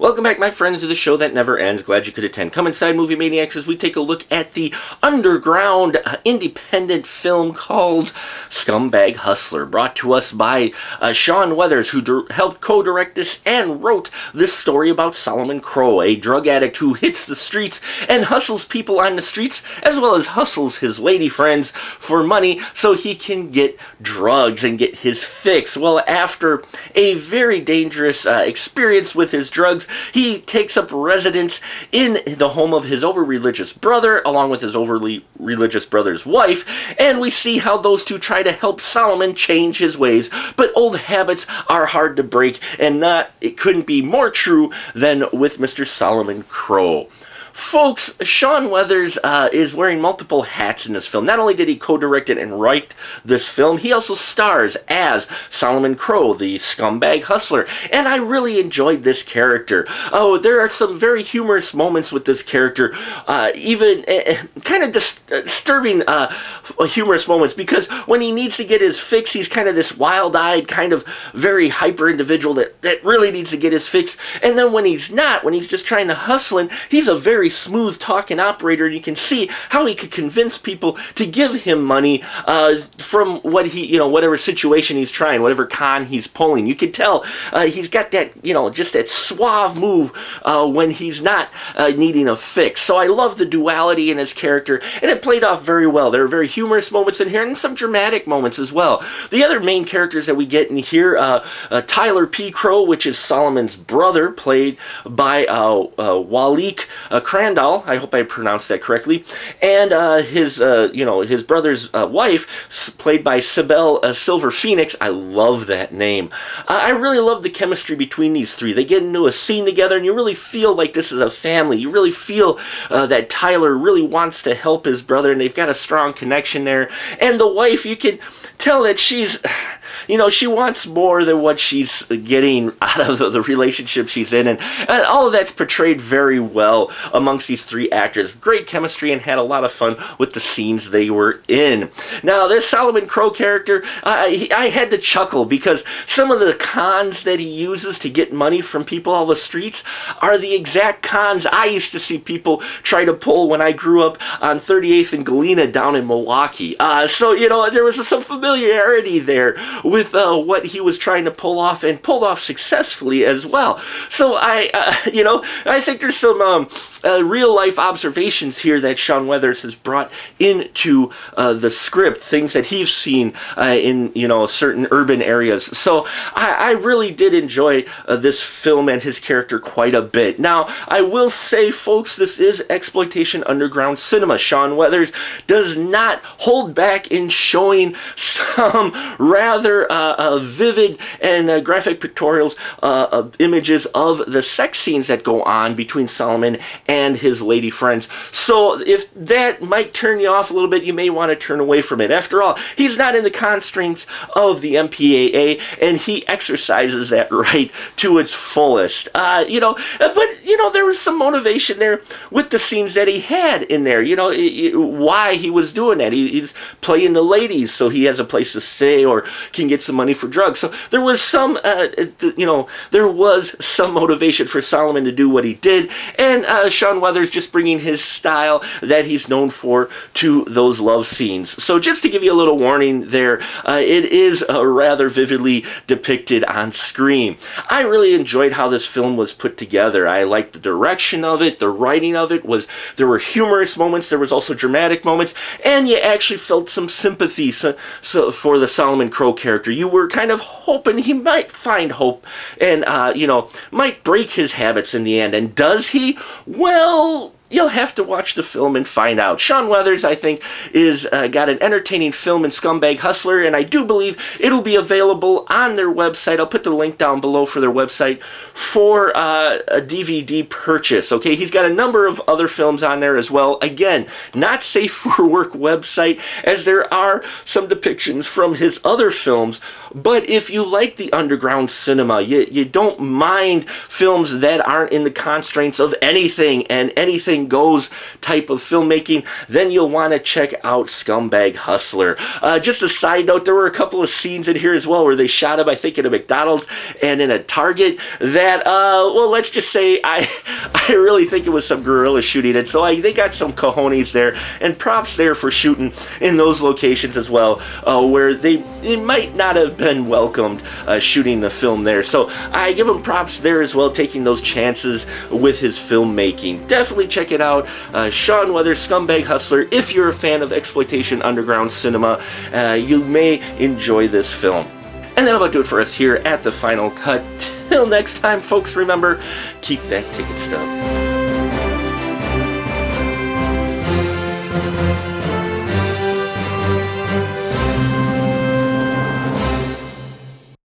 Welcome back, my friends, to the show that never ends. Glad you could attend. Come inside, Movie Maniacs, as we take a look at the underground independent film called Scumbag Hustler, brought to us by Sean Weathers, who helped co-direct this and wrote this story about Solomon Crowe, a drug addict who hits the streets and hustles people on the streets, as well as hustles his lady friends for money so he can get drugs and get his fix. Well, after a very dangerous experience with his drugs, he takes up residence in the home of his over-religious brother, along with his overly religious brother's wife, and we see how those two try to help Solomon change his ways. But old habits are hard to break, and it couldn't be more true than with Mr. Solomon Crowe. Folks, Sean Weathers is wearing multiple hats in this film. Not only did he co-direct it and write this film, he also stars as Solomon Crowe, the scumbag hustler, and I really enjoyed this character. Oh, there are some very humorous moments with this character, even kind of disturbing humorous moments, because when he needs to get his fix, he's kind of this wild-eyed, kind of very hyper individual that really needs to get his fix, and then when he's not, when he's just trying to hustle, he's a very smooth talking operator, and you can see how he could convince people to give him money from what whatever situation he's trying, whatever con he's pulling. You can tell he's got that, just that suave move when he's not needing a fix. So I love the duality in his character, and it played off very well. There are very humorous moments in here and some dramatic moments as well. The other main characters that we get in here, Tyler P. Crowe, which is Solomon's brother, played by Walik Crandall, I hope I pronounced that correctly, and his brother's wife, played by Sibel Silver Phoenix. I love that name. I really love the chemistry between these three. They get into a scene together, and you really feel like this is a family. You really feel that Tyler really wants to help his brother, and they've got a strong connection there. And the wife, you can tell that she's, she wants more than what she's getting out of the relationship she's in, and all of that's portrayed very well amongst these three actors. Great chemistry, and had a lot of fun with the scenes they were in. Now, this Solomon Crowe character, I had to chuckle because some of the cons that he uses to get money from people on the streets are the exact cons I used to see people try to pull when I grew up on 38th and Galena down in Milwaukee. So, there was some familiarity there with what he was trying to pull off, and pulled off successfully as well. So I think there's some real life observations here that Sean Weathers has brought into the script, things that he's seen in certain urban areas. So I really did enjoy this film and his character quite a bit. Now, I will say, folks, this is exploitation underground cinema. Sean Weathers does not hold back in showing some rather vivid and graphic pictorials, images of the sex scenes that go on between Solomon and his lady friends. So if that might turn you off a little bit, you may want to turn away from it. After all, he's not in the constraints of the MPAA, and he exercises that right to its fullest. But there was some motivation there with the scenes that he had in there. Why he was doing that. He's playing the ladies so he has a place to stay or can get some money for drugs. So there was some, motivation for Solomon to do what he did, and Sean Weathers just bringing his style that he's known for to those love scenes. So just to give you a little warning there, it is rather vividly depicted on screen. I really enjoyed how this film was put together. I liked the direction of it, the writing of it. There were humorous moments, there was also dramatic moments, and you actually felt some sympathy for the Solomon Crowe character. You were kind of hoping he might find hope and, might break his habits in the end. And does he? Well, you'll have to watch the film and find out. Sean Weathers, I think, is got an entertaining film in Scumbag Hustler, and I do believe it'll be available on their website. I'll put the link down below for their website for a DVD purchase. Okay, he's got a number of other films on there as well. Again, not safe for work website, as there are some depictions from his other films. But if you like the underground cinema, you don't mind films that aren't in the constraints of anything and anything goes type of filmmaking, then you'll want to check out Scumbag Hustler. Just a side note, there were a couple of scenes in here as well where they shot him, I think, in a McDonald's and in a Target that, well, let's just say I really think it was some guerrilla shooting it, so they got some cojones there, and props there for shooting in those locations as well, where they might not have been welcomed shooting the film there. So I give him props there as well, taking those chances with his filmmaking. Definitely check it out. Sean Weathers, Scumbag Hustler. If you're a fan of exploitation underground cinema, you may enjoy this film. And that'll about do it for us here at The Final Cut. Till next time, folks, remember, keep that ticket stub.